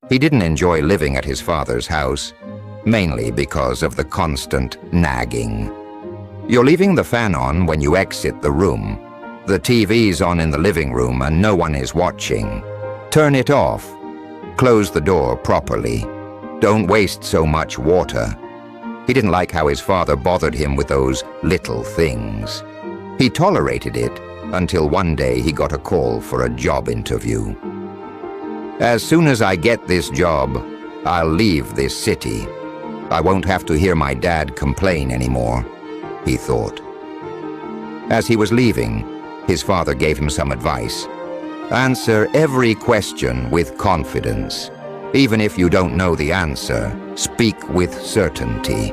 He didn't enjoy living at his father's house, mainly because of the constant nagging. You're leaving the fan on when you exit the room. The TV's on in the living room and no one is watching. Turn it off. Close the door properly. Don't waste so much water. He didn't like how his father bothered him with those little things. He tolerated it until one day he got a call for a job interview. As soon as I get this job, I'll leave this city. I won't have to hear my dad complain anymore, he thought. As he was leaving, his father gave him some advice. Answer every question with confidence. Even if you don't know the answer, speak with certainty.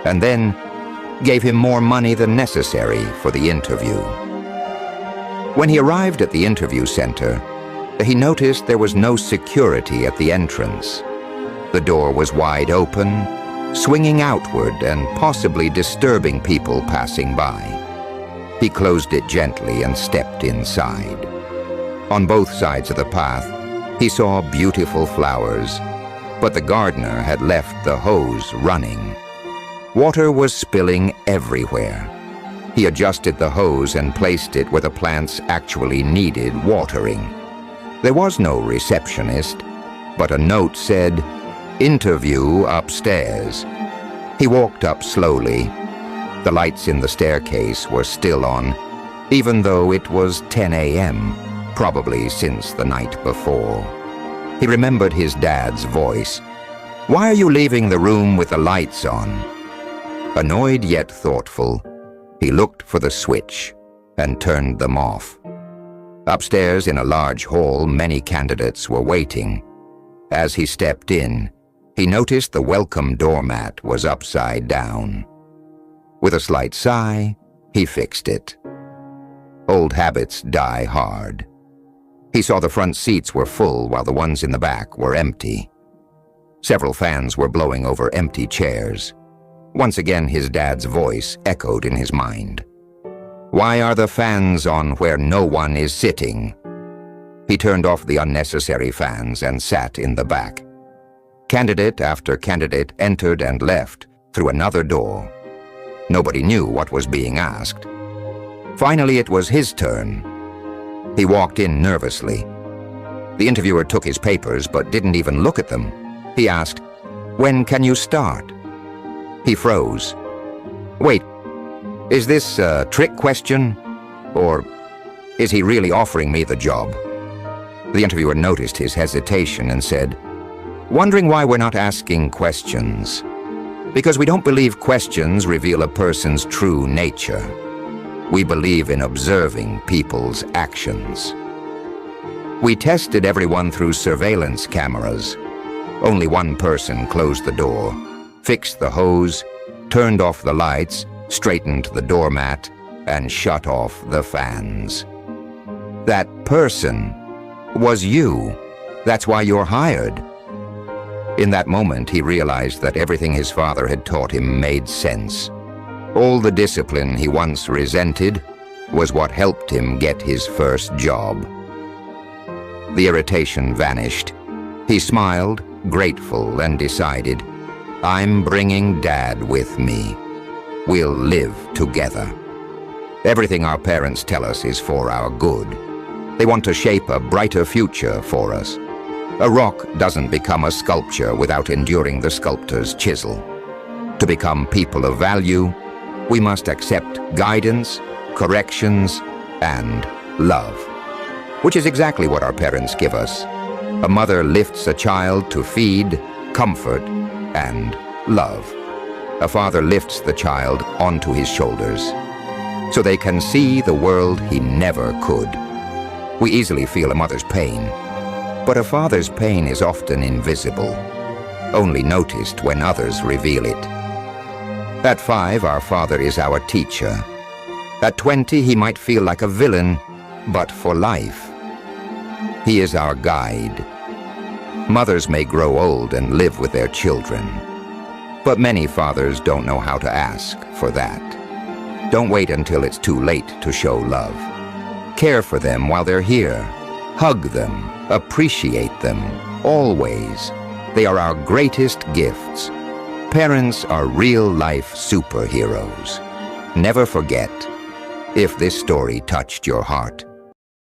And then gave him more money than necessary for the interview. When he arrived at the interview center, he noticed there was no security at the entrance. The door was wide open, swinging outward and possibly disturbing people passing by. He closed it gently and stepped inside. On both sides of the path, he saw beautiful flowers, but the gardener had left the hose running. Water was spilling everywhere. He adjusted the hose and placed it where the plants actually needed watering. There was no receptionist, but a note said, "Interview upstairs." He walked up slowly. The lights in the staircase were still on, even though it was 10 a.m., probably since the night before. He remembered his dad's voice. "Why are you leaving the room with the lights on?" Annoyed yet thoughtful, he looked for the switch and turned them off. Upstairs in a large hall, many candidates were waiting. As he stepped in, he noticed the welcome doormat was upside down. With a slight sigh, he fixed it. Old habits die hard. He saw the front seats were full while the ones in the back were empty. Several fans were blowing over empty chairs. Once again, his dad's voice echoed in his mind. "Why are the fans on where no one is sitting?" He turned off the unnecessary fans and sat in the back. Candidate after candidate entered and left through another door. Nobody knew what was being asked. Finally, it was his turn. He walked in nervously. The interviewer took his papers but didn't even look at them. He asked, "When can you start?" He froze. "Wait, is this a trick question? Or is he really offering me the job?" The interviewer noticed his hesitation and said, "Wondering why we're not asking questions? Because we don't believe questions reveal a person's true nature. We believe in observing people's actions. We tested everyone through surveillance cameras. Only one person closed the door, fixed the hose, turned off the lights, straightened the doormat, and shut off the fans. That person was you. That's why you're hired." In that moment, he realized that everything his father had taught him made sense. All the discipline he once resented was what helped him get his first job. The irritation vanished. He smiled, grateful, and decided, "I'm bringing Dad with me. We'll live together." Everything our parents tell us is for our good. They want to shape a brighter future for us. A rock doesn't become a sculpture without enduring the sculptor's chisel. To become people of value, we must accept guidance, corrections, and love, which is exactly what our parents give us. A mother lifts a child to feed, comfort, and love. A father lifts the child onto his shoulders so they can see the world he never could. We easily feel a mother's pain, but a father's pain is often invisible, only noticed when others reveal it. At 5, our father is our teacher. At 20, he might feel like a villain, but for life. He is our guide. Mothers may grow old and live with their children, but many fathers don't know how to ask for that. Don't wait until it's too late to show love. Care for them while they're here. Hug them, appreciate them, Always. They are our greatest gifts. Parents are real-life superheroes. Never forget, if this story touched your heart,